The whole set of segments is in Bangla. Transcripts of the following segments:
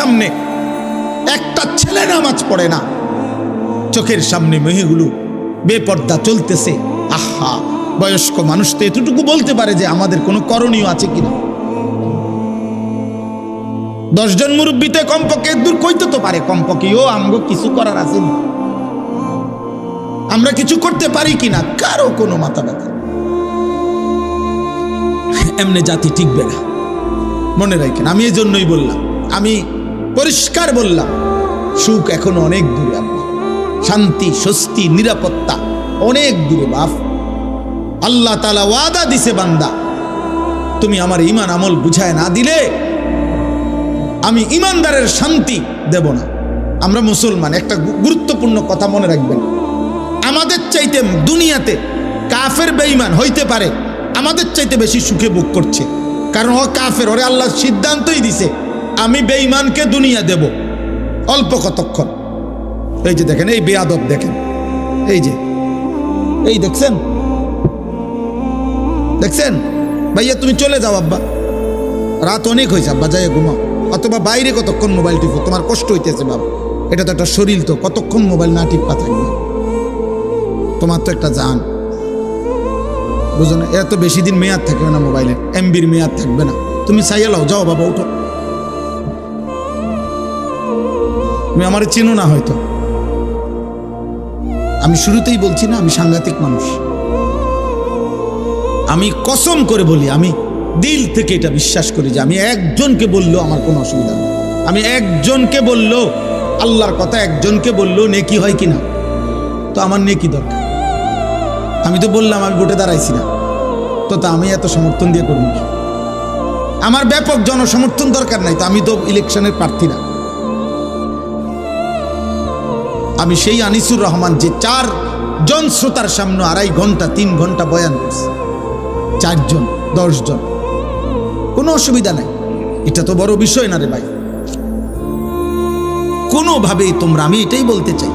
সামনে একটা ছেলে নামাজ পড়ে না, চোখের সামনে মেয়েগুলো বেপর্দা চলতেছে। আহা, বয়স্ক মানুষ তো এতটুকু বলতে পারে যে আমাদের কোনো করণীয় আছে কিনা। 10 জন মুরব্বীতে কমপক্ষে দূর কইতে তো পারে, কমপক্ষে ও আমগো কিছু করার আছে না, আমরা কিছু করতে পারি কিনা, কারো কোনো মাথা ব্যথা। এমনি জাতি টিকবে না, মনে রাখেন। আমি এই জন্যই বললাম, আমি পরিষ্কার বললাম, সুখ এখনো অনেক দূরে, আব্বা শান্তি স্বস্তি নিরাপত্তা অনেক দূরে। বাপ আল্লাহ তাআলা ওয়াদা দিছে, বান্দা তুমি আমার ঈমান আমল বুঝায় না দিলে আমি ঈমানদারের শান্তি দেব না। আমরা মুসলমান, একটা গুরুত্বপূর্ণ কথা মনে রাখবেন, আমাদের চাইতে দুনিয়াতে কাফের বেঈমান হইতে পারে আমাদের চাইতে বেশি সুখে ভোগ করছে, কারণ ও কাফের, ওরে আল্লাহ সিদ্ধান্তই দিছে আমি বেঈমানকে দুনিয়া দেব অল্প কতক্ষণ। এই যে দেখেন, এই বেয়াদব দেখেন, এই দেখছেন ভাইয়া, তুমি চলে যাও আব্বা, রাত অনেক হয়েছে আব্বা, যাই ঘুমাও, অথবা বাইরে কতক্ষণ মোবাইল টিপো, তোমার কষ্ট হইতেছে বাবা, এটা তো একটা শরীর, তো কতক্ষণ মোবাইল না টিপা থাকবে, তোমার তো একটা জান, বুঝো না? এরা তো বেশি দিন মেয়াদ থাকবে না, মোবাইলের এমবির মেয়াদ থাকবে না, তুমি চাইয়া লাও, যাও বাবা উঠো। তুমি আমার চেনো না হয়তো, আমি শুরুতেই বলছি না আমি সাংঘাতিক মানুষ, আমি কসম করে বলি, আমি দিল থেকে এটা বিশ্বাস করি যে আমি একজনকে বললেও আমার কোনো অসুবিধা নেই, আমি একজনকে বললেও আল্লাহর কথা, একজনকে বললেও নেকি হয় কিনা, তো আমার নেকি দরকার। আমি তো বললাম আমি ভোটে দাঁড়াইছি না, তো তা আমি এত সমর্থন দিয়ে করব কি? আমার ব্যাপক জনসমর্থন দরকার নাই, তো আমি তো ইলেকশনের প্রার্থী না। আমি সেই আনিসুর রহমান যে 4 জন শ্রোতার সামনে 2.5 ঘন্টা 3 ঘন্টা বয়ান করছে, 4 জন 10 জন, কোনো অসুবিধা নাই, এটা তো বড় বিষয় না রে ভাই। কোনোভাবেই তোমরা, আমি এটাই বলতে চাই,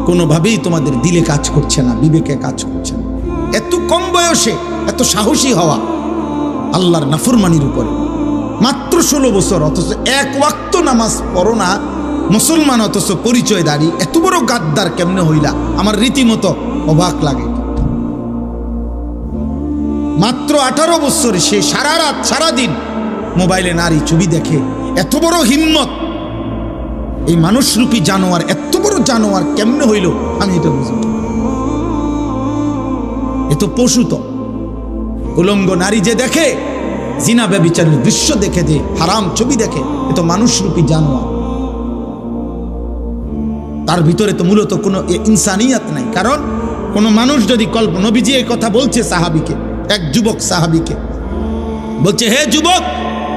কোনোভাবেই তোমাদের দিলে কাজ করছে না, বিবেকে কাজ করছে না। এত কম বয়সে এত সাহসী হওয়া আল্লাহর নাফরমানির উপরে, মাত্র 16 বছর, অথচ 1 ওয়াক্ত নামাজ পড়ো না মুসলমান, অথচ পরিচয় দাঁড়িয়ে এত বড় গাদ্দার কেমনে হইলা, আমার রীতিমতো অবাক লাগে। মাত্র 18 বছরে সে সারা রাত সারাদিন মোবাইলে নারী ছবি দেখে, এত বড় হিম্মত, এই মানুষরূপী জানোয়ার, এত বড় জানোয়ার কেমনে হইল আমি এটা বুঝি। এ তো পশু, তো উলঙ্গ নারী যে দেখে, জিনা ব্যভিচারের দৃশ্য দেখে, যে হারাম ছবি দেখে, এ তো মানুষরূপী জানোয়ার, তার ভিতরে তো মূলত কোনো ইনসানিয়াত নাই। কারণ কোন মানুষ যদি নবীজি এই কথা বলছে সাহাবীকে, এক যুবক সাহাবীকে বলছে, হে যুবক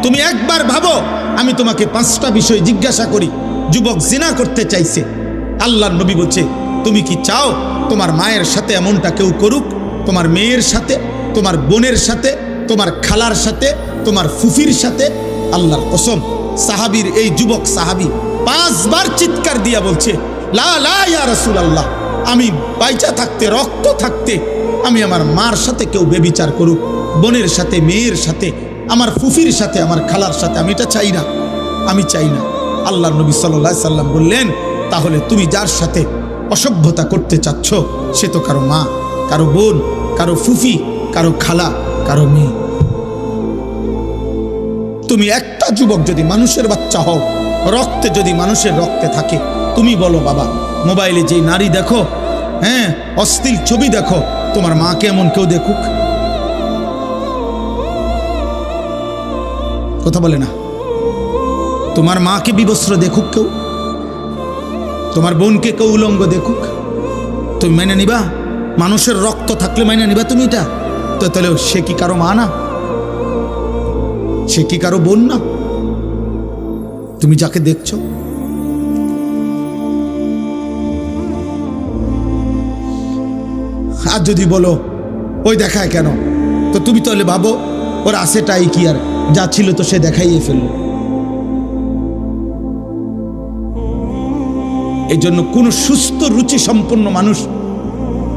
তুমি একবার ভাবো, আমি তোমাকে 5টা বিষয় জিজ্ঞাসা করি। যুবক জিনা করতে চাইছে, আল্লাহর নবী বলছে, তুমি কি চাও তোমার মায়ের সাথে এমনটা কেউ করুক, তোমার মেয়ের সাথে, তোমার বোনের সাথে, তোমার খালার সাথে, তোমার ফুফির সাথে? আল্লাহর কসম, সাহাবীর এই যুবক সাহাবী 5 বার চিৎকার দিয়া বলছে, লা লা ইয়া রাসূলুল্লাহ, আমি বাইচা থাকতে, রক্ত থাকতে আমি আমার মার সাথে কেউ বেবিচার করুক, বোনের সাথে, মেয়ের সাথে, আমার ফুফির সাথে, আমার খালার সাথে, আমি এটা চাই না, আমি চাই না। আল্লাহর নবী সাল্লাল্লাহু আলাইহি সাল্লাম বললেন, তাহলে তুমি যার সাথে অসভ্যতা করতে চাচ্ছ সে তো কারো মা, কারো বোন, কারো ফুফি, কারো খালা, কারো মেয়ে। তুমি একটা যুবক যদি মানুষের বাচ্চা হও, রক্তে যদি মানুষের রক্তে থাকে, তুমি বলো বাবা, মোবাইলে যে নারী দেখো, হ্যাঁ অশ্লীল ছবি দেখো, তোমার মাকে এমন কেউ দেখুক? কথা বলে না। তোমার মাকে বিবস্ত্র দেখুক কেউ, তোমার বোনকে কেউ উলঙ্গ দেখুক, তুমি মেনে নিবা? মানুষের রক্ত থাকলে মেনে নিবা তুমি এটা? তো তাহলে সে কি কারো মা না? সে কি কারো বোন না? তুমি যাকে দেখছো, আর যদি বলো ওই দেখায় কেন, তো তুমি তাহলে ভাবো ওর আছেটাই কি, আর যা ছিল তো সে দেখাইয়ে ফেললো। এই জন্য কোন সুস্থ রুচি সম্পন্ন মানুষ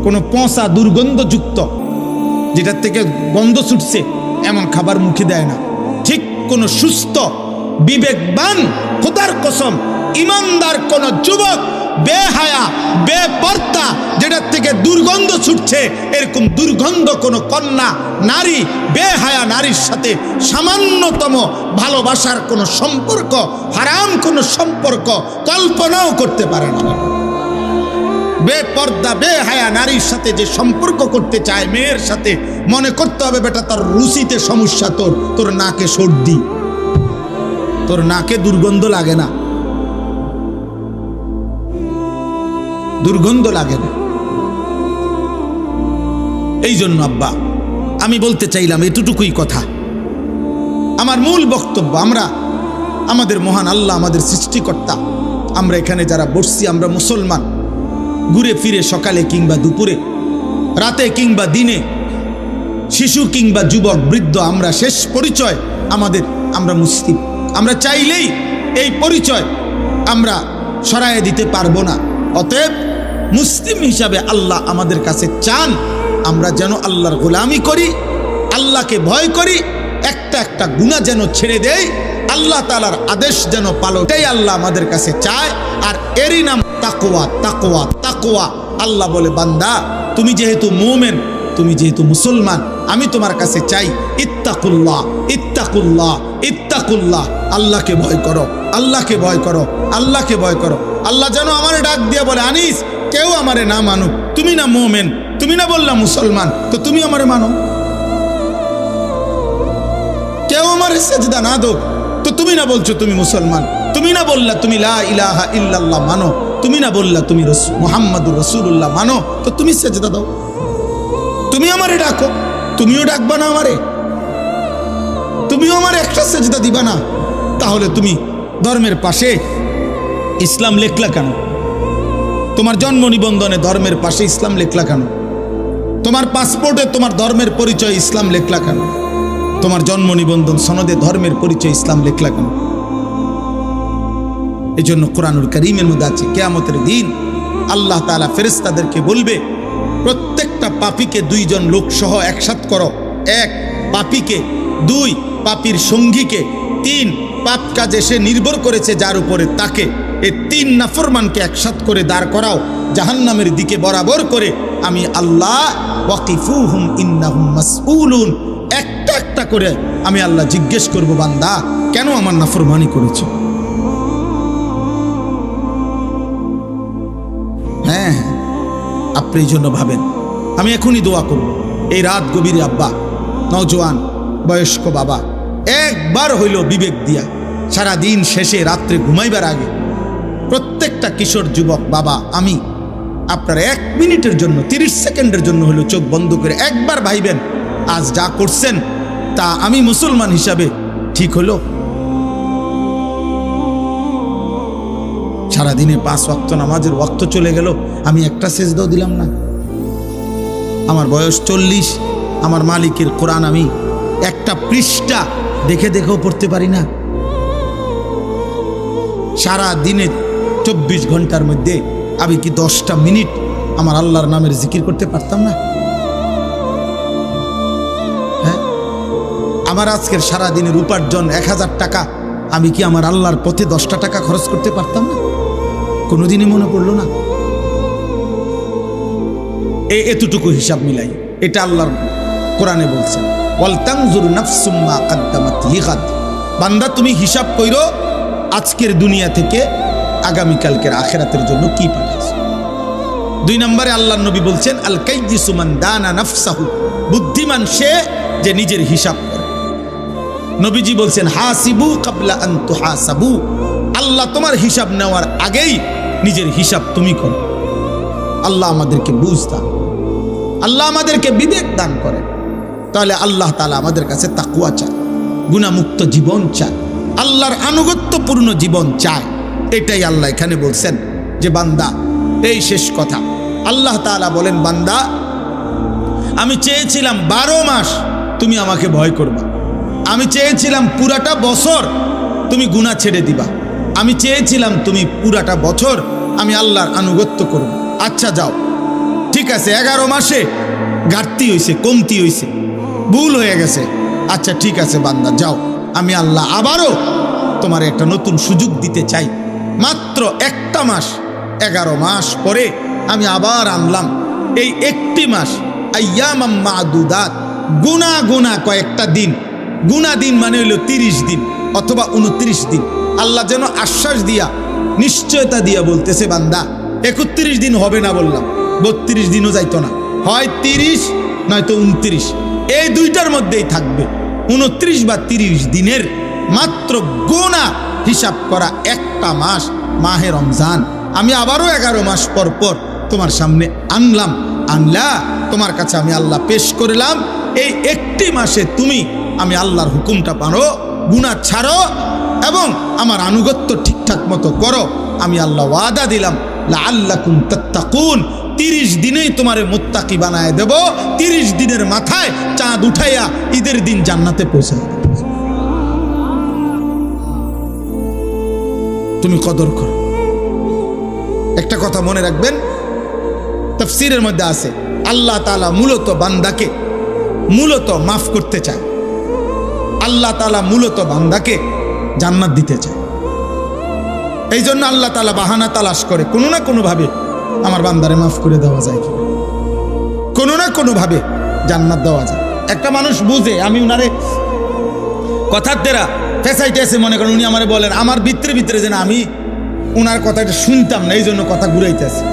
কোন পচা দুর্গন্ধযুক্ত, যেটার থেকে গন্ধ ছুটছে এমন খাবার মুখে দেয় না। ঠিক কোন সুস্থ বিবেকবান, খোদার কসম ইমানদার কোন যুবক বেহায়া বেপর্দা যেটার থেকে দুর্গন্ধ ছুটছে এরকম দুর্গন্ধ কোন কন্যা নারী বেহায়া নারীর সাথে সামান্যতম ভালোবাসার কোন সম্পর্ক, হারাম কোন সম্পর্ক কল্পনাও করতে পারে না। বেপর্দা বেহায়া নারীর সাথে যে সম্পর্ক করতে চায় মেয়ের সাথে, মনে করতে হবে বেটা তার রুচিতে সমস্যা, তোর নাকে সর্দি, তোর নাকে দুর্গন্ধ লাগে না, দুর্গন্ধ লাগে না। এই জন্য আব্বা আমি বলতে চাইলাম এতটুকুই কথা। আমার মূল বক্তব্য, আমরা আমাদের মহান আল্লাহ আমাদের সৃষ্টিকর্তা, আমরা এখানে যারা বসছি আমরা মুসলমান, ঘুরে ফিরে সকালে কিংবা দুপুরে, রাতে কিংবা দিনে, শিশু কিংবা যুবক বৃদ্ধ, আমরা শেষ পরিচয় আমাদের, আমরা মুসলিম। আমরা চাইলেই এই পরিচয় আমরা সরায়ে দিতে পারবো না। অতএব মুসলিম হিসাবে আল্লাহ আমাদের কাছে চান আমরা যেন আল্লাহর গোলামি করি, আল্লাহকে ভয় করি, একটা একটা গুনাহ যেন ছেড়ে দেই, আল্লাহ তাআলার আদেশ যেন পালন, এটাই আল্লাহ আমাদের কাছে চায়। আর এরই নাম তাকওয়া। তাকওয়া তাকওয়া আল্লাহ বলে, বান্দা তুমি যেহেতু মুমিন, তুমি যেহেতু মুসলমান, আমি তোমার কাছে চাই ইত্তাকুল্লাহ ইত্তাকুল্লাহ ইত্তাকুল্লাহ, আল্লাহকে ভয় করো, আল্লাহকে ভয় করো, আল্লাহকে ভয় করো। আল্লাহ যেন আমার ডাক দিয়ে বলে, আনিস কেউ আমারে না মানুক, তুমি না মুমিন, তুমি না বললা মুসলমান, তো তুমি আমারে মানো। কেউ আমারে সেজদা না দো, তো তুমি না বলছো তুমি মুসলমান, তুমি না বললা তুমি লা ইলাহা ইল্লাল্লাহ মানো, তুমি না বললা তুমি মুহাম্মাদুর রাসূলুল্লাহ মানো, তো তুমি সেজদা দাও। তুমি আমারে ডাকো, তুমিও ডাকবা না আমারে, তুমিও আমার একটা সেজদা দিবা না, তাহলে তুমি ধর্মের পাশে ইসলাম লেখলা কেন? তোমার জন্ম নিবন্ধনে ধর্মের পাশে ইসলাম লেখলা কেন? তোমার পাসপোর্টে তোমার ধর্মের পরিচয় ইসলাম লেখলা কেন? তোমার জন্ম নিবন্ধন সনদে ধর্মের পরিচয় ইসলাম লেখলা কেন? এই জন্য কোরআনুল কারীমের মধ্যে আছে কিয়ামতের দিন আল্লাহ তাআলা ফেরেশতাদেরকে বলবে, প্রত্যেকটা পাপীকে দুইজন লোক সহ একসাথ করো। এক, পাপীকে; দুই, পাপীর সঙ্গীকে; তিন, পাপ কাজে সে নির্ভর করেছে যার উপরে তাকে। এই তিন নাফরমানকে একসাথ করে দাঁড় করাও জাহান্নামের দিকে বরাবর করে। আমি আল্লাহ ওয়াকিফুহুম ইন্নাহুম মাসউলুন, একটা একটা করে আমি আল্লাহ জিজ্ঞেস করব, বান্দা কেন আমার নাফরমানি করেছো? হ্যাঁ, আপনি এই জন্য ভাবেন। আমি এখনই দোয়া করব, এই রাত গভীরে আব্বা, নওজোয়ান বয়স্ক বাবা, একবার হইল বিবেক দিয়া সারা দিন শেষে রাত্রে ঘুমাইবার আগে প্রত্যেকটা কিশোর যুবক বাবা, আমি আপনার 1 মিনিটের জন্য 30 সেকেন্ডের জন্য হলো চোখ বন্ধ করে একবার ভাইবেন, আজ যা করছেন তা আমি মুসলমান হিসাবে ঠিক হলো? সারাদিনে 5 ওয়াক্ত নামাজের ওয়াক্ত চলে গেল, আমি একটা সেজদাও দিলাম না। আমার বয়স 40, আমার মালিকের কোরআন আমি একটা পৃষ্ঠা দেখে দেখেও পড়তে পারি না। সারা দিনে 24 ঘন্টার মধ্যে আমি কি 10টা মিনিট আমার আল্লাহর নামের জিকির করতে পারতাম না? হ্যাঁ, আমার আজকের সারা দিনের উপার্জন 1000 টাকা, আমি কি আমার আল্লাহর পথে 10টা টাকা খরচ করতে পারতাম না? কোনোদিনই মনে পড়লো না। এতটুকু হিসাব মিলাই, এটা আল্লাহর কোরআনে বলছে, ওয়াল তানজুর নাফসুম মা কদ্দামাত লিগাদ, বান্দা তুমি হিসাব কইরো আজকের দুনিয়া থেকে আগামীকালকের আখিরাতের জন্য কি পাঠাইছো। 2 নম্বরে আল্লাহর নবী বলছেন, আল কাইয়িসু মান দানা নাফসাহু, বুদ্ধিমান সে যে নিজের হিসাব করে। নবীজি বলছেন, হাসিবু ক্বাবলা আন তুহাসাবু, আল্লাহ তোমার হিসাব নেওয়ার আগেই নিজের হিসাব তুমি করো। আল্লাহ আমাদেরকে বুঝ দান, আল্লাহ আমাদেরকে বিবেক দান করে। তাহলে আল্লাহ তাআলা আমাদের কাছে তাকওয়া চায়, গুনাহমুক্ত জীবন চায়, আল্লাহর আনুগত্যপূর্ণ জীবন চায়। এটাই আল্লাহ এখানে বলছেন যে বান্দা, এই শেষ কথা, আল্লাহ তাআলা বলেন, বান্দা আমি চেয়েছিলাম 12 মাস তুমি আমাকে ভয় করবা, আমি চেয়েছিলাম পুরাটা বছর তুমি গুনাহ ছেড়ে দিবা, আমি চেয়েছিলাম তুমি পুরাটা বছর আমি আল্লাহর আনুগত্য করব। আচ্ছা যাও, ঠিক আছে, 11 মাসে ঘাটতি হয়েছে, কমতি হয়েছে, ভুল হয়ে গেছে, আচ্ছা ঠিক আছে বান্দা যাও, আমি আল্লাহ আবারও তোমার একটা নতুন সুযোগ দিতে চাই। মাত্র একটা মাস, 11 মাস পরে আমি আবার আনলাম এই একটি মাস, আইয়ামাম মাদুদাত, গুনা গুনা কয়েকটা দিন, গুনা দিন মানে হইল 30 দিন অথবা 29 দিন। আল্লাহ যেন আশ্বাস দিয়া, নিশ্চয়তা দিয়া বলতেছে, বান্দা 31 দিন হবে না বললাম, 32 দিনও যাইতো না, হয় 30 নয়তো 29, এই দুইটার মধ্যেই থাকবে। 29 বা 30 দিনের মাত্র গোনা হিসাব করা একটা মাস, মাহে রমজান। আমি আবারও 11 মাস পর পর তোমার সামনে আনলা তোমার কাছে আমি আল্লাহ পেশ করলাম। এই একটি মাসে তুমি আমি আল্লাহর হুকুমটা পারো, গুনাহ ছাড়ো এবং আমার আনুগত্য ঠিকঠাক মতো করো। আমি আল্লাহ ওয়াদা দিলাম, লাআল্লাকুম তাত্তাকুন, 30 দিনেই তোমারে মুত্তাকি বানায় দেব। 30 দিনের মাথায় চাঁদ উঠাইয়া ঈদের দিন জান্নাতে পৌঁছে দেব। তুমি কদর করো। একটা কথা মনে রাখবেন, তাফসীরের মধ্যে আছে আল্লাহ তাআলা মূলত বান্দাকে মাফ করতে চায়। আল্লাহ তাআলা মূলত বান্দাকে জান্নাত দিতে চায়। এই জন্য আল্লাহ তাআলা বাহানা তালাশ করে, কোনো না কোনোভাবে আমার বান্দারে মাফ করে দেওয়া যায় কি, কোনো না কোনোভাবে জান্নাত দেওয়া যায়। একটা মানুষ বুঝে আমি উনারে কথার দ্বারা ফেসাইতেছে, মনে করেন উনি আমারে বলেন, আমার ভিতরে যেন আমি উনার কথাটা শুনতাম না, এই জন্য কথা ঘুরাইতেছে।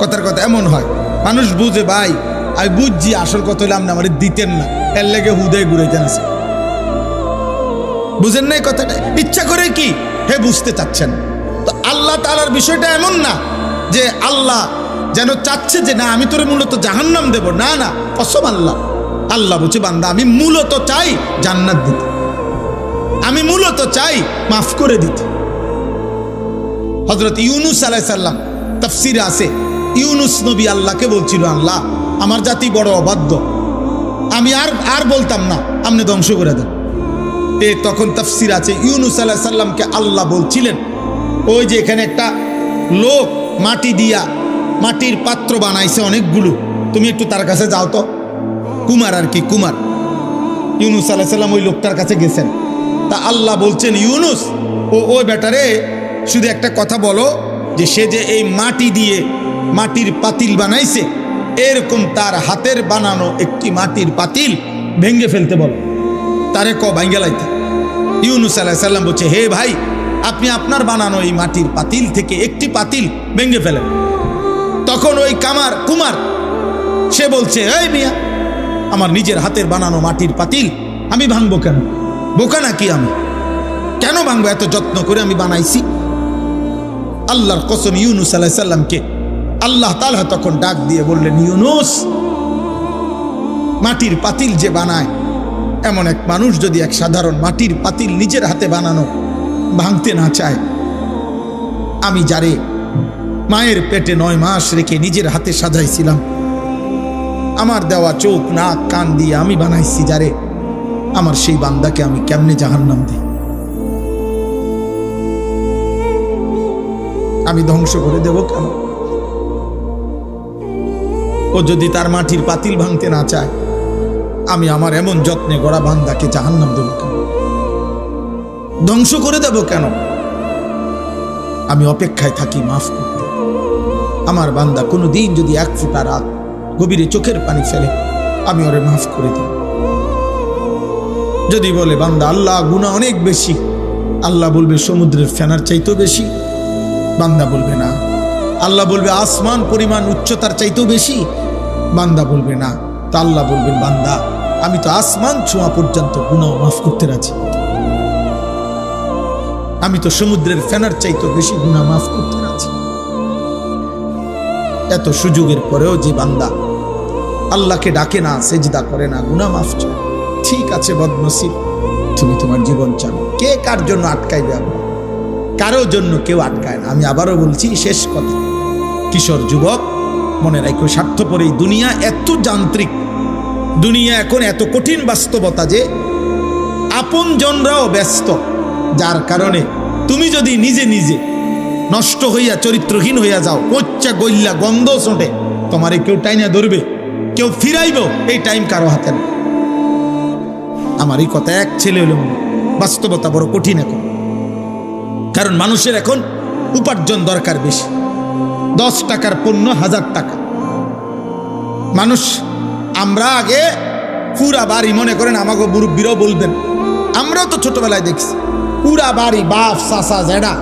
কথার কথা এমন হয়, মানুষ বুঝে ভাই আমি বুঝছি, আসল কথা হইলে আপনি আমার দিতেন না, এর লেগে হুদয় ঘুরাইতেন আছে। বুঝেন নাই কথাটা? ইচ্ছা করে কি হে বুঝতে চাচ্ছেন। তো আল্লাহ তাআলার বিষয়টা এমন না যে আল্লাহ যেন চাচ্ছে যে না আমি তোরে মূলত জাহান্নাম দেব, না না, কসম আল্লাহ বলছে বান্দা আমি মূলত চাই জান্নাত দিতে, আমি মূলত চাই মাফ করে দিতে। হযরত ইউনুস আলাইহিস সালাম তাফসীরে আছে, ইউনুস নবী আল্লাহকে বলছিল, আল্লাহ আমার জাতি বড় অবাধ্য, আমি আর বলতাম না, আপনি ধ্বংস করে দেন। তখন তাফসীর আছে ইউনুস আলাইহিস সালামকে আল্লাহ বলছিলেন, ওই যে এখানে একটা লোক মাটির পাত্র বানাইছে অনেকগুলো, তুমি একটু তার কাছে যাও তো। কুমার আর কি, কুমার। ইউনুস আলাইহিস সালাম ওই লোকটার কাছে গেছেন। তা আল্লাহ বলছেন, ইউনুস ওই বেটারে শুধু একটা কথা বলো, যে সে যে এই মাটি দিয়ে মাটির পাতিল বানাইছে, এরকম তার হাতের বানানো একটি মাটির পাতিল ভেঙে ফেলতে বলো, তারে ভাঙ্গে লাইতে। ইউনুস আলাইহিস সালাম বলছে, হে ভাই, আপনি আপনার বানানো এই মাটির পাতিল থেকে একটি পাতিল ভেঙে ফেলেন। তখন ওই কুমার সে বলছে, এই মিয়া, আমার নিজের হাতের বানানো মাটির পাতিল আমি ভাঙবো কেন? বোকা নাকি আমি? কেন ভাঙবো? এত যত্ন করে আমি বানাইছি। আল্লাহর কসম, ইউনুস আলাইহিস সালামকে আল্লাহ তাআলা তখন ডাক দিয়ে বললেন, ইউনুস, মাটির পাতিল যে বানায়, এমন এক মানুষ যদি এক সাধারণ মাটির পাতিল নিজের হাতে বানানো ভাঙতে না চায়, আমি যারে মায়ের পেটে 9 মাস রেখে নিজের হাতে সাজাইছিলাম, আমার দেওয়া চোখ নাক কান দিয়ে আমি বানাইছি যারে, আমার সেই বান্দাকে আমি কেমনে জাহান্নাম দিই? আমি ধ্বংস করে দেব কেন? ও যদি তার মাটির পাতিল ভাঙতে না চায়, আমি আমার এমন যত্নে গড়া বান্দাকে জাহান্নাম দেব কেন? ধ্বংস করে দেব কেন? আমি অপেক্ষায় থাকি মাফ করতে। আমার বান্দা কোনো দিন যদি 1 ফোঁটা রাত গভীরে চোখের পানি ফেলে, আমি ওরে মাফ করে দেব। যদি বলে বান্দা আল্লাহ গুনাহ অনেক বেশি, আল্লাহ বলবে সমুদ্রের ফেনার চাইতেও বেশি। বান্দা বলবে না। আল্লাহ বলবে আসমান পরিমাণ উচ্চতার চাইতেও বেশি। বান্দা বলবে না। তো আল্লাহ বলবেন, বান্দা আমি তো আসমান ছোঁয়া পর্যন্ত গুনাহ মাফ করতে রাজি, আমি তো সমুদ্রের ফেনার চাইতেও বেশি গুনাহ মাফ করতে রাজি। এত সুযোগের পরেও যে বান্দা আল্লাহকে ডাকে না, সেজদা করে না, গুনাহ মাফ চায়, ঠিক আছে বদনসিব, তুমি তোমার জীবন চাও। কে কার জন্য আটকাইবে? আমরা কারোর জন্য কেউ আটকায় না। আমি আবারও বলছি, শেষ কথা, কিশোর যুবক মনে রাখো, স্বার্থপর এই দুনিয়া এত যান্ত্রিক, দুনিয়া এখন এত কঠিন বাস্তবতা যে আপনজনরাও ব্যস্ত, যার কারণে তুমি যদি নিজে নিজে নষ্ট হইয়া চরিত্রহীন হইয়া যাও, পচ্চা গইল্লা গন্ধ ছোটে, তোমারে কেউ টাইনা ধরবে, কেউ ফিরাইব, এই টাইম কারো হাতে না। আমার এই কথা এক ছেলে হলো, বাস্তবতা বড় কঠিন এখন। কারণ মানুষের এখন উপার্জন দরকার বেশি। 10 টাকার পণ্য 1000 টাকা। মানুষ, আমরা আগে পুরা বাড়ি, মনে করেন আমাকে মুরব্বীরাও বলবেন, আমরাও তো ছোটবেলায় দেখছি, পুরা বাড়ি বাপ চাচা জেডা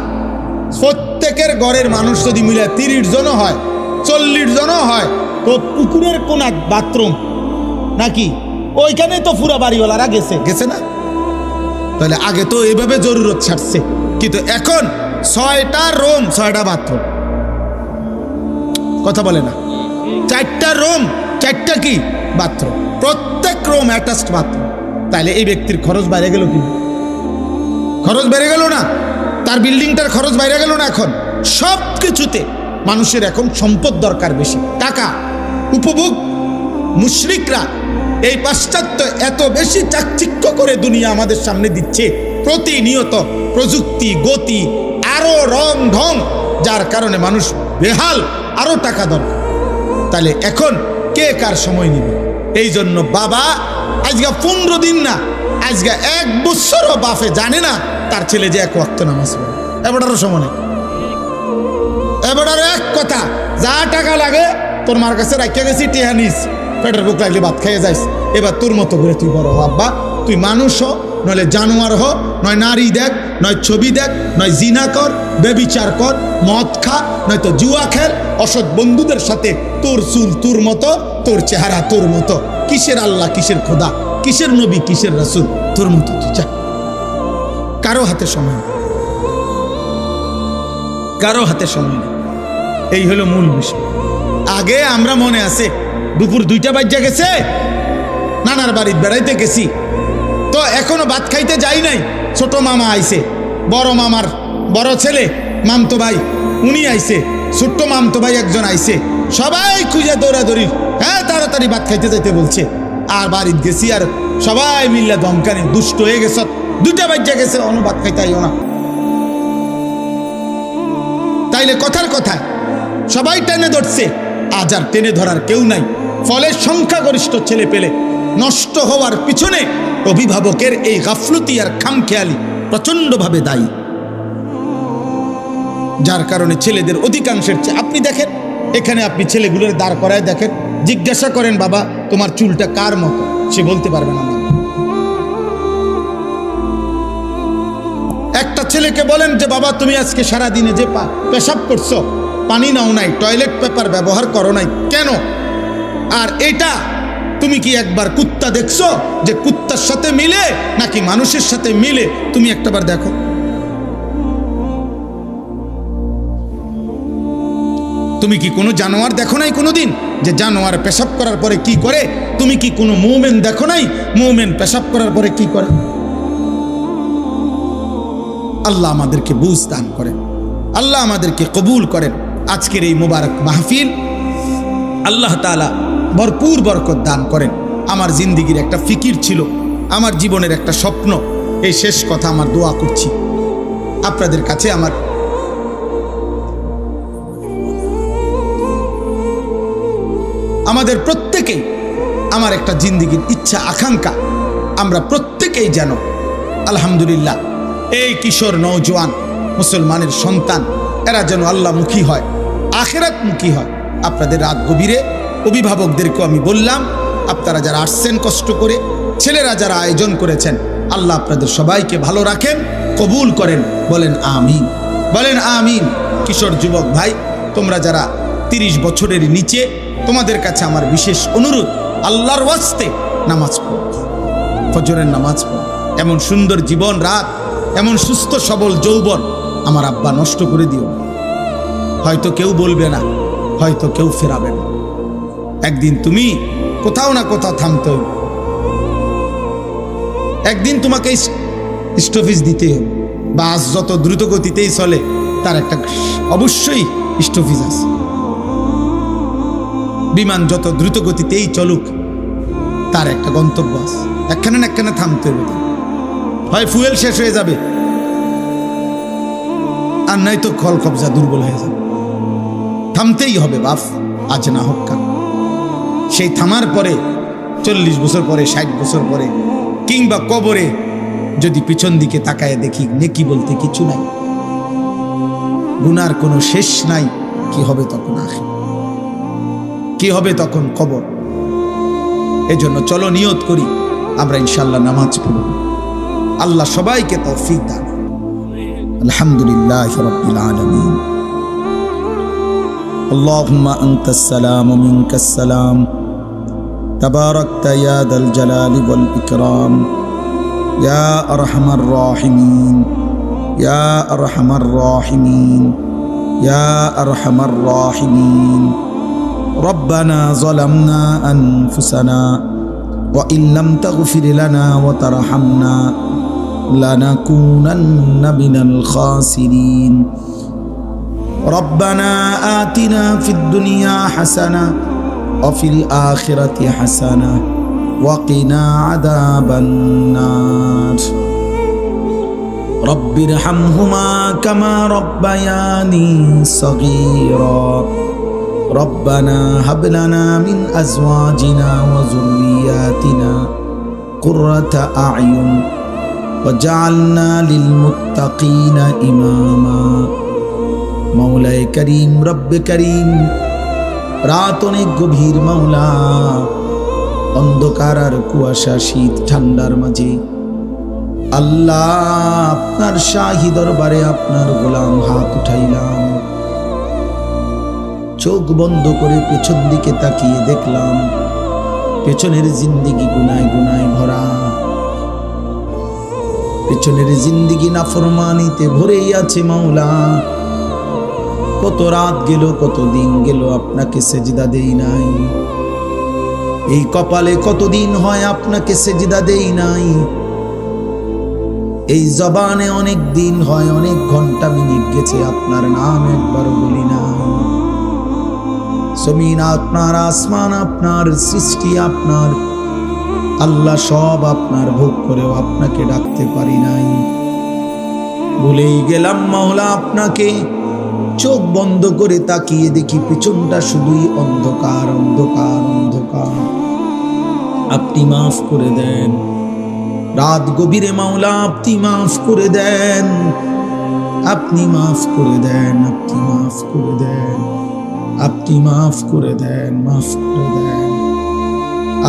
প্রত্যেকের ঘরের মানুষ যদি মিলে 30 জনও হয়, 40 জনও হয়, তো পুকুরের কোন এক বাথরুম নাকি ওইখানে তো পুরা বাড়িওয়ালারা গেছে না? তাহলে আগে তো এইভাবে জরুরত ছাড়ছে, কিন্তু এখন 6টা রুম 6টা বাথরুম। কথা বলে না? 4টা রুম 4টা কি বাথরুম, প্রত্যেক রুম অ্যাটাচড বাথরুম। তাহলে এই ব্যক্তির খরচ বাইরে গেল কি? খরচ বেড়ে গেল না? তার বিল্ডিংটার খরচ বাইরে গেল না? এখন সব কিছুতে মানুষের এখন সম্পদ দরকার বেশি, টাকা, উপভোগ। মুশরিকরা এই পাশ্চাত্য এত বেশি চাকচিক্য করে দুনিয়া আমাদের সামনে দিচ্ছে, প্রতিনিয়ত প্রযুক্তি, গতি, আরো রং ঢং, যার কারণে মানুষ বেহাল, আরো টাকা দরকার। তাহলে এখন কে কার সময় নিবে? এই জন্য বাবা আজকে 15 দিন না, আজকে 1 বছরও বাপে জানে না তার ছেলে যে 1 ওয়াক্ত নামাজ পড়ে। এবারও সময় নেই। এবার এক কথা, যা টাকা লাগে তোর মার কাছে রাখিয়া গেছি, টিহা নিস, পেটের বুক লাগলে ভাত খাইয়ে যাইস। এবার তোর মতো করে তুই বড় হ আব্বা, তুই মানুষ হ, নইলে জানোয়ার হ, নয় নারী দেখ, নয় ছবি দেখ, নয় জিনা কর, বেবিচার কর, মদ খা, নয়তো জুয়া খেল, অসৎ বন্ধুদের সাথে। তোর চুল তোর মতো, তোর চেহারা তোর মতো, কিসের আল্লাহ, কিসের খোদা, কিসের নবী, কিসের রাসূল, তোর মতো তুই যা। কারো হাতে সময় নেই, কারো হাতে সময় নেই। এই হলো মূল বিষয়। আগে আমরা মনে আছে দুপুর 2টা বাজে গেছে, নানার বাড়িতে বেড়াইতে গেছি, তো এখনো ভাত খাইতে যাই নাই, ছোট মামা আইছে, বড় মামার বড় ছেলে মামতো ভাই উনি আইছে, ছোট্ট মামতো ভাই একজন আইছে, সবাই খুঁজে দৌড়াদৌড়ি, হ্যাঁ তাড়াতাড়ি ভাত খাইতে যাইতে বলছে। আর বাড়িতে গেছি, আর সবাই মিল্লা ধমকানি, দুষ্ট হয়ে গেছ, 2টা বাজে গেছে, অন্য ভাত খাইতে আইও না। তাইলে কথার কথায় সবাই টেনে ধরছে, আজ আর টেনে ধরার কেউ নাই। ফলে সংখ্যাগরিষ্ঠ ছেলে পেলে নষ্ট হওয়ার পিছনে অভিভাবকের এই গাফলতি আর খামখেয়ালি প্রচন্ডভাবে দায়ী, যার কারণে ছেলেদের অধিকাংশের চেয়ে, আপনি দেখেন এখানে, আপনি ছেলেগুলোর দাঁড় করায় দেখেন, জিজ্ঞাসা করেন বাবা তোমার চুলটা কার মতো, সে বলতে পারবে না। একটা ছেলেকে বলেন যে বাবা তুমি আজকে সারাদিনে যে পেশাব করছো, পানি নাও নাই, টয়লেট পেপার ব্যবহার করো নাই কেন? আর এটা তুমি কি একবার কুত্তা দেখছো যে কুত্তার সাথে মিলে নাকি মানুষের সাথে মিলে? তুমি একটাবার দেখো। তুমি কি কোনো জানোয়ার দেখো নাই কোনোদিন যে জানোয়ার পেশাব করার পরে কি করে? তুমি কি কোনো মুমিন দেখো নাই মুমিন পেশাব করার পরে কি করে? আল্লাহ আমাদেরকে বুঝ দান করেন, আল্লাহ আমাদেরকে কবুল করেন। আজকের এই মুবারক মাহফিল আল্লাহ তাআলা ভরপুর বরকত দান করেন। আমার জিন্দিগির একটা ফিকির ছিল, আমার জীবনের একটা স্বপ্ন, এই শেষ কথা আমার দোয়া করছি আপনাদের কাছে। আমাদের প্রত্যেকেই, আমার একটা জিন্দিগির ইচ্ছা আকাঙ্ক্ষা, আমরা প্রত্যেকেই যেন আলহামদুলিল্লাহ এই কিশোর নওজোয়ান মুসলমানের সন্তান, এরা যেন আল্লাহমুখী হয়, আখিরাতমুখী হয়। আপনাদের রাত গভীরে অভিভাবকদেরকেও আমি বললাম, আপনারা যারা আসছেন কষ্ট করে, ছেলেরা যারা আয়োজন করেছেন, আল্লাহ আপনাদের সবাইকে ভালো রাখেন, কবুল করেন, বলেন আমিন, বলেন আমিন। কিশোর যুবক ভাই, তোমরা যারা 30 বছরের নিচে, তোমাদের কাছে আমার বিশেষ অনুরোধ, আল্লাহর ওয়াস্তে নামাজ পড়ো, ফজরের নামাজ পড়ো। এমন সুন্দর জীবন রাত, এমন সুস্থ সবল যৌবন আমার আব্বা নষ্ট করে দিও। হয়তো কেউ বলবে না, হয়তো কেউ ফেরাবে না, একদিন তুমি কোথাও না কোথাও থামতে হবে, একদিন তোমাকে স্টপেজ দিতে হবে। বাস যত দ্রুত গতিতেই চলে তার একটা অবশ্যই স্টপেজ আছে, বিমান যত দ্রুত গতিতেই চলুক তার একটা গন্তব্য আছে, একখানে না একখানে থামতে হবে। হয় ফুয়েল শেষ হয়ে যাবে, আর নাই তো খল কবজা দুর্বল হয়ে যাবে। থামতেই হবে বাপ, আজ না হোক কাল। সেই থামার পরে 40 বছর পরে, 60 বছর পরে, কিংবা কবরে যদি পিছন দিকে তাকায় দেখি নেকি বলতে কিছু নাই, গুনার কোনো শেষ নাই। কি হবে তখন আখির, কি হবে তখন কবর। এজন্য চলো নিয়ত করি আমরা ইনশাআল্লাহ নামাজ পড়ব। আল্লাহ সবাইকে তৌফিক দান। আলহামদুলিল্লাহি রাব্বিল আলামিন। আল্লাহুম্মা আনতাস সালাম ওয়া মিনকাস সালাম, তাবারাকতা ইয়া দাল জালালি ওয়াল ইকরাম, ইয়া আরহামার রাহিমিন, ইয়া আরহামার রাহিমিন, ইয়া আরহামার রাহিমিন। রব্বানা যালামনা আনফুসানা ওয়া ইল্লাম তাগফির লানা ওয়া তারহামনা লানাকুনান্না মিনাল খাসিরিন। রব্বানা আতিনা ফিদ দুনিয়া হাসানা ওয়া ফিল আখিরাতি হাসানা ওয়া কিনা আযাবান নার। রব্বিরহামহুমা কামা রব্বায়ানি সগীরা। রব্বানা হাব লানা মিন আজওয়াজিনা ওয়া যুররিয়াতিনা কুররাতা আ'য়ুন ওয়াজআলনা লিল মুত্তাকিনা ইমামা। মাওলায়ে করিম, রব্বে করিম, রাত অনেক গভীর মাওলা, অন্ধকার আর কুয়াশা, শীত ঠান্ডার মাঝে আল্লাহ আপনার শাহী দরবারে আপনার গোলাম হাত উঠাইলাম। চোখ বন্ধ করে পেছন দিকে তাকিয়ে দেখলাম পেছনের জিন্দেগি গুনায় গুনায় ভরা, পেছনের জিন্দেগি নাফরমানিতে ভরেই আছে মাওলা। কত রাত গেল, কত দিন গেল আপনাকে সেজদা দেই নাই। এই কপালে কতদিন হয় আপনাকে সেজদা দেই নাই। এই জবানে অনেক দিন হয়, অনেক ঘন্টা মিনিট গেছে আপনার নাম একবারও বলি না। জমিন আপনার, আসমান আপনার, সৃষ্টি আপনার, আল্লাহ সব আপনার, ভোগ করেও আপনাকে ডাকতে পারি নাই। ভুলেই গেলাম মাওলা আপনাকে। চোখ বন্ধ করে তাকিয়ে দেখি পিছনটা শুধুই অন্ধকার, অন্ধকার, অন্ধকার। আপনি মাফ করে দেন। রাত গভীরে মাওলা আপনি মাফ করে দেন, আপনি মাফ করে দেন, আপনি মাফ করে দেন, আপনি মাফ করে দেন, মাফ করে দেন,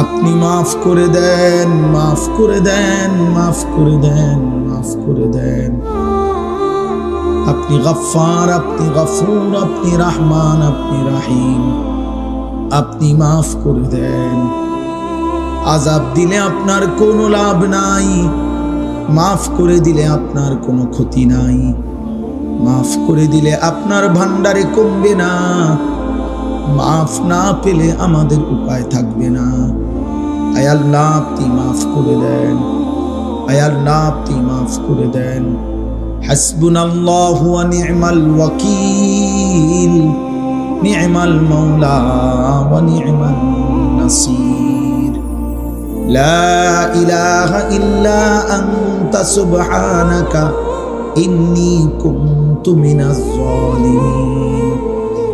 আপনি মাফ করে দেন, মাফ করে দেন, মাফ করে দেন, মাফ করে দেন। আপনি গফফার, আপনি গফুর, আপনি রহমান, আপনি রহিম, আপনি মাফ করে দেন। আযাব দিলে আপনার কোনো লাভ নাই, মাফ করে দিলে আপনার কোনো ক্ষতি নাই। মাফ করে দিলে আপনার ভান্ডারে কমবে না, মাফ না পেলে আমাদের উপায় থাকবে না। আয় আল্লাহ আপনি মাফ করে দেন, আয় আল্লাহ আপনি মাফ করে দেন। হাসবুনাল্লাহু ওয়া নি'মাল ওয়াকিল, নি'মাল মাওলা ওয়া নি'মান নাসির। লা ইলাহা ইল্লা আনতা সুবহানাকা ইন্নী কুনতু মিনাজ জালিমিন।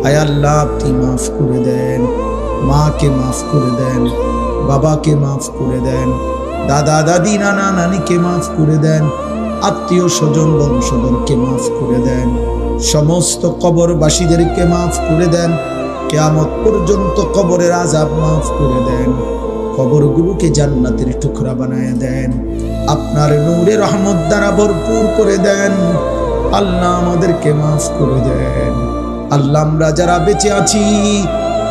আয় আল্লাহ আপনি মাফ করে দেন। মাকে মাফ করে দেন, বাবাকে মাফ করে দেন, দাদা দাদি নানা নানিকে মাফ করে দেন, আত্মীয় স্বজন বংশধরকে মাফ করে দেন, সমস্ত কবরবাসীদেরকে মাফ করে দেন। কিয়ামত পর্যন্ত কবরের আযাব মাফ করে দেন। কবরগুলোকে জান্নাতের টুকরা বানায় দেন। আপনার নূরে রহমত দ্বারা ভরপুর করে দেন। আল্লাহ আমাদেরকে মাফ করে দেন। আল্লাহ আমরা যারা বেঁচে আছি,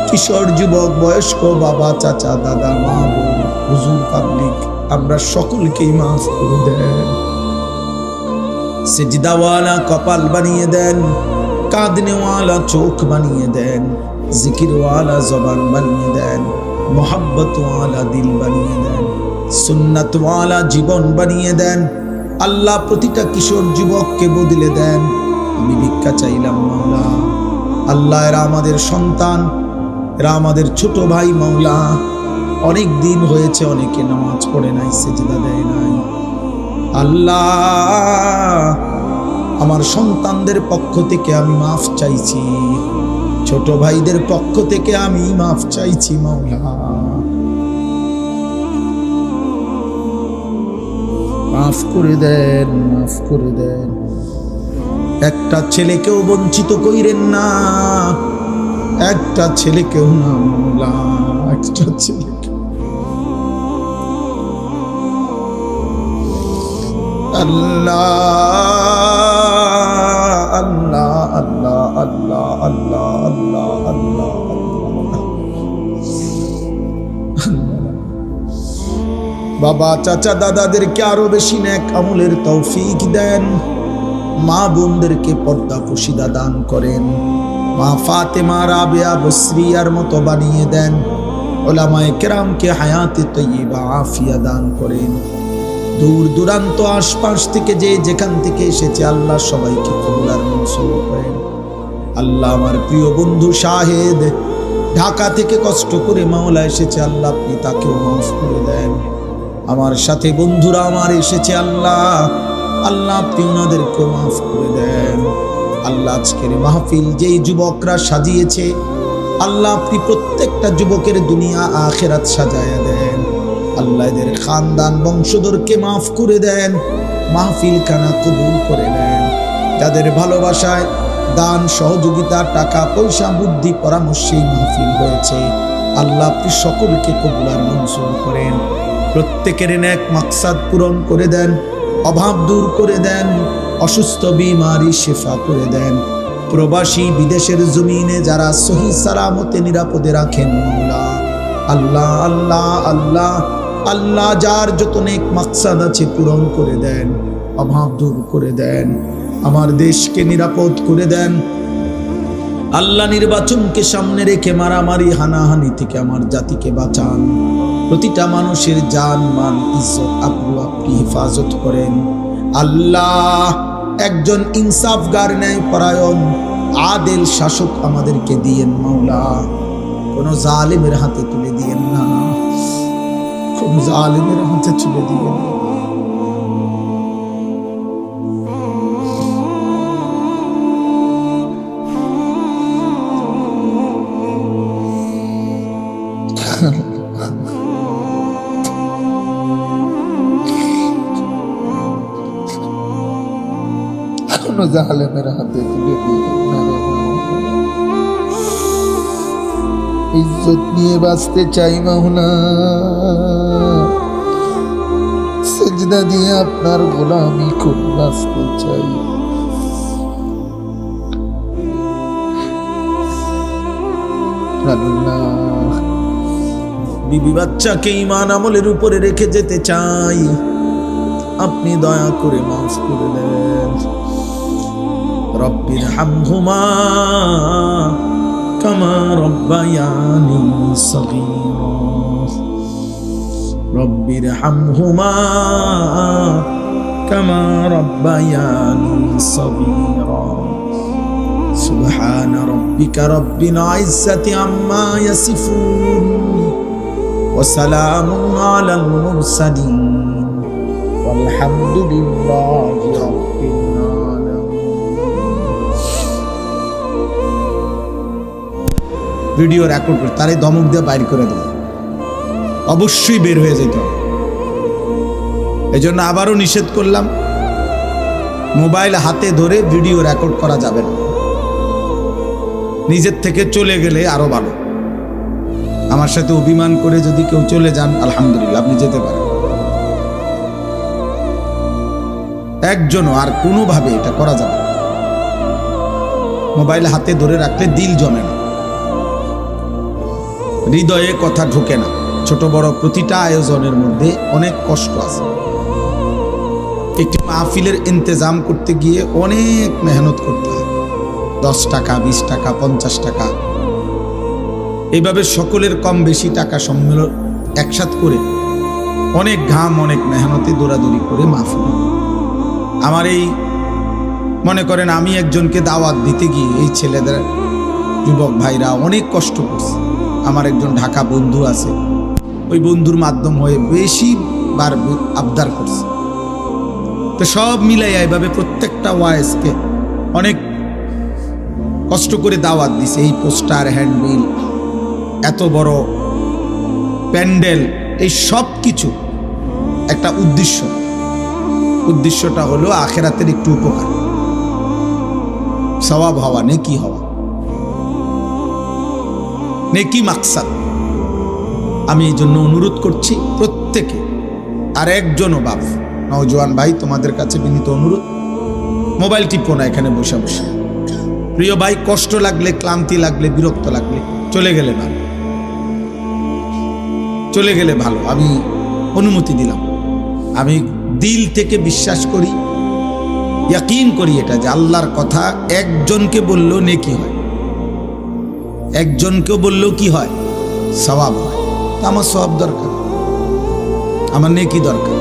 কিশোর, যুবক, বয়স্ক, বাবা, চাচা, দাদা, মা, বোন, হুজুর, পাবলিক, আমরা সকলকেই মাফ করে দেন। সিজদাওয়ালা কপাল বানিয়ে দেন, কাঁদনেওয়ালা চোখ বানিয়ে দেন, জিকিরওয়ালা জবান বানিয়ে দেন, মোহাব্বতওয়ালা দিল বানিয়ে দেন, সুন্নাতওয়ালা জীবন বানিয়ে দেন। আল্লাহ প্রতিটা কিশোর যুবককে বদলে দেন। আমি ভিক্ষা চাইলাম মাওলা। আল্লাহ এরা আমাদের সন্তান, এরা আমাদের ছোট ভাই মাওলা। অনেক দিন হয়েছে অনেকে নামাজ পড়ে নাই, সিজদা দেয় নাই। আল্লাহ আমার সন্তানদের পক্ষ থেকে আমি মাফ চাইছি, ছোট ভাইদের পক্ষ থেকে আমি মাফ চাইছি মাওলা। মাফ করে দেন, মাফ করে দেন। একটা ছেলেকেও বঞ্চিত কইরেন না, একটা ছেলেকেও না মাওলা, একটা ছেলেকে। আল্লাহ আল্লাহ আল্লাহ আল্লাহ আল্লাহ আল্লাহ আল্লাহ বাবা চাচা দাদাদেরকে আরো বেশি নেক আমলের তৌফিক দেন, মা বোনদেরকে পর্দা পুশিদা দান করেন, মা ফাতেমা রাবেয়া বসরিয়ার মতো বানিয়ে দেন, উলামায়ে কেরামকে হায়াতে তৈয়বা আফিয়া দান করেন। দূর দূরান্ত আশপাশ থেকে যে যেখান থেকে এসেছে আল্লাহ সবাইকে কবুল আর মঞ্জুর করেন। আল্লাহ আমার প্রিয় বন্ধু শাহেদ ঢাকা থেকে কষ্ট করে মাওলা এসেছে, আল্লাহ আপনি তাকেও মাফ করে দেন। আমার সাথে বন্ধুরা আমার এসেছে আল্লাহ, আল্লাহ আপনি ওনাদেরকেও মাফ করে দেন। আল্লাহ আজকের মাহফিল যেই যুবকরা সাজিয়েছে আল্লাহ আপনি প্রত্যেকটা যুবকের দুনিয়া আখিরাত সাজায়া দেন। আল্লাহ এদের খানদান বংশধরকে মাফ করে দেন, মাহফিল খানা কবুল করে নেন। যাদের ভালোবাসায় দান সহযোগিতা টাকা পয়সা বুদ্ধি পরামর্শেই মাহফিল হয়েছে আল্লাহ আপনি সকলকে কবুল আর মঞ্জুর করেন। প্রত্যেকের নেক মাকসাদ পূরণ করে দেন, অভাব দূর করে দেন, অসুস্থ বিমারি শিফা করে দেন। প্রবাসী বিদেশের জমিনে যারা সহি সালামতে নিরাপদে রাখেন মাওলা, আল্লাহ আল্লাহ আল্লাহ আল্লাহ যার যত নেক মাকসাদ আছে পূরণ করে দেন, অভাব দূর করে দেন, আমার দেশকে নিরাপদ করে দেন। আল্লাহ নির্বাচনকে সামনে রেখে মারামারি হানাহানি থেকে আমার জাতিকে বাঁচান। প্রতিটা মানুষের জান মান ইজ্জত আবরু আপনি হেফাজত করেন। আল্লাহ একজন ইনসাফগার ন্যায় পরায়ণ আদেল শাসক আমাদেরকে দিয়েন মাওলা, কোন জালিমের হাতে তুলে দিয়েন না, কোন জালিমের হাতে তুলে দিয়েন না। জালেমের হাতে তুলে দিয়েন না রে মাওলা। ইজ্জত নিয়ে বাঁচতে চাই মাওলা, সিজদা দিয়ে আপনার গোলামি করে বাঁচতে চাই। আল্লাহ বিবি বাচ্চাকে ঈমান আমলের উপরে রেখে যেতে চাই, আপনি দয়া করে মাফ করে দেন। রব্বির হামহুমা কামা রব্বায়ানি সগীরা, রব্বির হামহুমা কামা রব্বায়ানি সগীরা। সুবহান রব্বিকা রব্বিল ইজ্জাতি আম্মা ইয়াসিফুন ওয়া সালামুন আলাল মুরসালিন ওয়ালহামদুলিল্লাহি রাব্বিল ভিডিও রেকর্ড করে তারই ধমক দিয়ে বাইর করে দেব, অবশ্যই বের হয়ে যেত। এই জন্য আবারও নিষেধ করলাম, মোবাইল হাতে ধরে ভিডিও রেকর্ড করা যাবে না। নিজের থেকে চলে গেলে আরো ভালো। আমার সাথে অভিমান করে যদি কেউ চলে যান আলহামদুলিল্লাহ, আপনি যেতে পারেন। একজনও আর কোনোভাবে এটা করা যাবে না। মোবাইল হাতে ধরে রাখলে দিল জমে না, হৃদয়ে কথা ঢোকে না। ছোট বড় প্রতিটা আয়োজনের মধ্যে অনেক কষ্ট আছে। একটি মাহফিলের ইন্তজাম করতে গিয়ে অনেক মেহনত করতে হয়, 10 টাকা 20 টাকা 50 টাকা এইভাবে সকলের কম বেশি টাকা সম্মেলন একসাথ করে অনেক ঘাম অনেক মেহনতে দৌড়াদৌড়ি করে মাহফিল। আমার এই মনে করেন আমি একজনকে দাওয়াত দিতে গিয়ে এই ছেলেদের যুবক ভাইরা অনেক কষ্ট করছে। আমার একজন ঢাকা বন্ধু আছে, ওই বন্ধুর মাধ্যম হয়ে বেশিবার আবদার করছে। তো সব মিলাইয়া এইভাবে প্রত্যেকটা ওয়াইজকে অনেক কষ্ট করে দাওয়াত দিছে। এই পোস্টার, হ্যান্ডবিল, এত বড় প্যান্ডেল, এই সব কিছু একটা উদ্দেশ্যটা হলো আখেরাতের একটু উপকার। সওয়াব হওয়া, নেকি হওয়া, নেকি মাকসাদ। আমি এই জন্য অনুরোধ করছি প্রত্যেকে, আর একজনও বাপ নওজোয়ান ভাই তোমাদের কাছে বিনীত অনুরোধ, মোবাইল টিপো না এখানে বসে বসে। প্রিয় ভাই, কষ্ট লাগলে, ক্লান্তি লাগলে, বিরক্ত লাগলে চলে গেলে ভালো, চলে গেলে ভালো। আমি অনুমতি দিলাম। আমি দিল থেকে বিশ্বাস করি, ইয়াকিন করি এটা যে আল্লাহর কথা একজনকে বললেও নেকি হয়, একজনকেও বললেও কি হয়? সওয়াব হয়। তো আমার সওয়াব দরকার, আমার নেকি দরকার।